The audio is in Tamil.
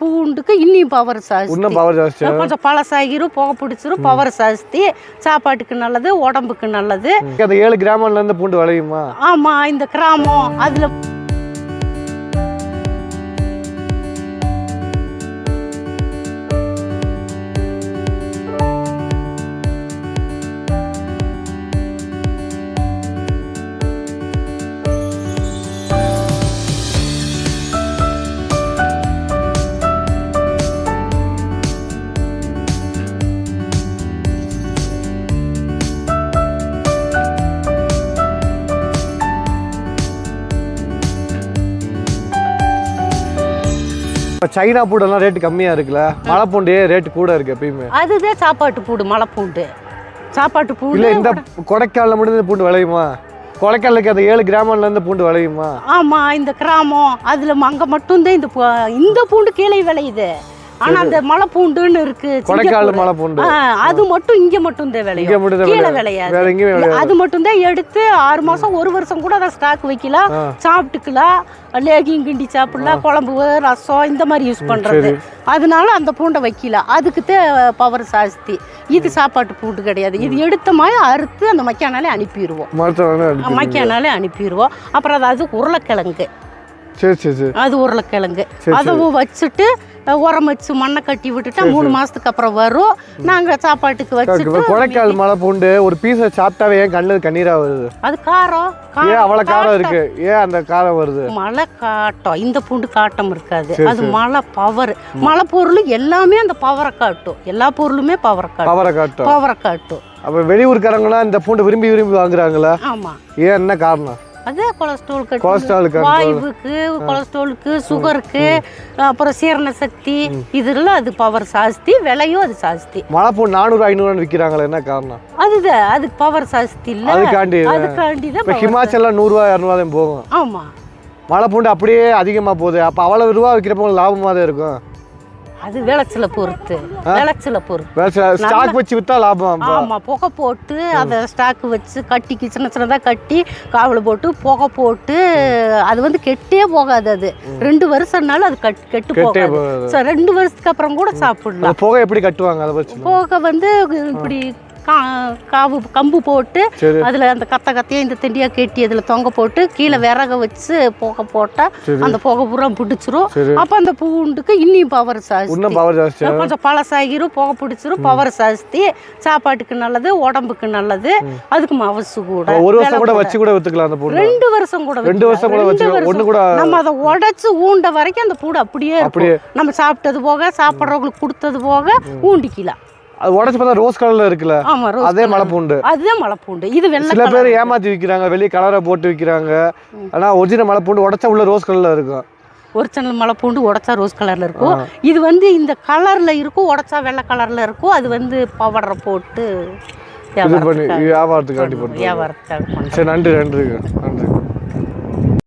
பூண்டுக்கு இன்னும் பவர் ஜாஸ்தி. கொஞ்சம் பழசாகிரும், புகை பிடிச்சிரும், பவர் ஜாஸ்தி. சாப்பாட்டுக்கு நல்லது, உடம்புக்கு நல்லது. 7 கிராமம்ல இருந்து பூண்டு விளையுமா? ஆமா, இந்த கிராமம் அதுல சைனா பூண்டெல்லாம் ரேட்டு கம்மியாக இருக்குல்ல, மலை பூண்டு ரேட்டு கூட இருக்கு எப்பயுமே. அதுதான் சாப்பாட்டு பூண்டு, மலை பூண்டு. சாப்பாட்டு பூண்டு இல்லை, இந்த கொடைக்கானல மட்டும் பூண்டு விளையுமா? கொடைக்கானலுக்கு அந்த 7 கிராமம்ல இருந்து பூண்டு விளையுமா? ஆமா, இந்த கிராமம் அதுல அங்க மட்டும்தான் இந்த பூண்டு கீழே விளையுது. ஆனா அந்த மலை பூண்டுன்னு இருக்கு, கொடைக்கானல் மலை பூண்டு, அது மட்டும் இங்க மட்டும் தான் விளையும், கீழே விளையாது. அது மட்டும் தான் எடுத்து 6 மாசம் 1 வருஷம் கூட அதை ஸ்டாக் வைக்கலாம், சாப்பிட்டுக்கலாம். லேகியும் கிண்டி சாப்பிடலாம், குழம்பு ரசம் இந்த மாதிரி யூஸ் பண்றது. அதனால அந்த பூண்டை வைக்கலாம், அதுக்கு பவர் ஜாஸ்தி. இது சாப்பாட்டு பூண்டு கிடையாது. இது எடுத்த மாதிரி அறுத்து அந்த மக்கானாலே அனுப்பிடுவோம். அப்புறம் அதாவது உருளைக்கிழங்கு, அது உருளைக்கிழங்கு அதுவும் வச்சுட்டு உரம் வச்சு மண்ணை கட்டி விட்டுட்டா 3 மாசத்துக்கு அப்புறம் வரும். நாங்க சாப்பாட்டுக்கு வச்சுட்டு. கொடைக்கானல் மலை பூண்டு ஒரு பீஸை சாப்பிட்டாவே ஏன் கண்ணு கண்ணீரா வருது? அது காரம். ஏன் அவ்வளவு காரம் இருக்கு? ஏன் அந்த காரம் வருது? மலை காட்டம். இந்த பூண்டு காட்டம் இருக்காது, அது மலை பவர். மலை பொருள் எல்லாமே அந்த பவரை காட்டும். எல்லா பொருளுமே பவரை காட்டும். அப்ப வெளியூர்காரங்களாம் இந்த பூண்டு விரும்பி வாங்குறாங்களா? ஆமா. ஏன் என்ன காரணம்? அதே கொலஸ்ட்ராலுக்கு, வாயுவுக்கு, கொலஸ்ட்ராலுக்கு, சுகருக்கு, அப்புறம் சீரண சக்தி, இதெல்லாம் அது பவர் ஜாஸ்தி. விலையும் அது ஜாஸ்தி. மலை பூண்டு 400-500 விற்கிறாங்களா? என்ன காரணம்? அதுதான், அதுக்கு பவர் ஜாஸ்தி இல்ல, அதுக்காண்டி தான். ஹிமாச்சல்ல 100-200 போகும். ஆமா, மலை பூண்டு அப்படியே அதிகமா போகுது. அப்ப அவ்வளவு ரூபா விற்கிறப்ப லாபமா தான் இருக்கும். அது விளைச்சல பொறுத்து. ஸ்டாக் வச்சு வித்தா லாபம். ஆமா, புகை போட்டு அதை ஸ்டாக் வச்சு கட்டி சின்னதா கட்டி காவல போட்டு புகை போட்டு அது கெட்டே போகாது. அது 2 வருஷம்னாலும் அது கெட்டு போகாது. 2 வருஷத்துக்கு அப்புறம் கூட சாப்பிடலாம். புகை எப்படி கட்டுவாங்க? அதை வச்சு புகை இப்படி கம்பு போட்டு அதுல அந்த கத்தையா இந்த திண்டியா கெட்டி அதுல தொங்க போட்டு கீழே விறக வச்சு புகை போட்டா அந்த புகை பூரா பிடிச்சிரும். அப்ப அந்த பூண்டுக்கு இன்னும் பவர் ஜாஸ்தி. கொஞ்சம் பழசாகிரும், புகை பிடிச்சிரும், பவர் ஜாஸ்தி. சாப்பாட்டுக்கு நல்லது, உடம்புக்கு நல்லது. அதுக்கு மவசு கூட. 1 வருஷம் கூட வச்சு கூட வித்துக்கலாம். அந்த பூண்டு 2 வருஷம் கூட நம்ம அதை உடைச்சு ஊண்ட வரைக்கும் அந்த பூண்டு அப்படியே நம்ம சாப்பிட்டது போக சாப்பிட்றவங்களுக்கு கொடுத்தது போக ஊண்டிக்கலாம். அது உடைச்சு பார்த்தா ரோஸ் கலர்ல இருக்குல்ல, அதே மலை பூண்டு. அதுதான் மலை பூண்டு. இது வெள்ளை. சில பேர் ஏமாத்தி விற்கிறாங்க, வெளியே கலரை போட்டு விற்கிறாங்க. ஆனா ஒரிஜினல் மலை பூண்டு உடைச்சா உள்ள ரோஸ் கலர்ல இருக்கும். ஒரிஜினல் மலை பூண்டு உடைச்சா ரோஸ் கலர்ல இருக்கும். இது இந்த கலர்ல இருக்கும், உடைச்சா வெள்ளை கலர்ல இருக்கும். அது பவுடரை போட்டு வியாபாரத்துக்கு. நன்றி.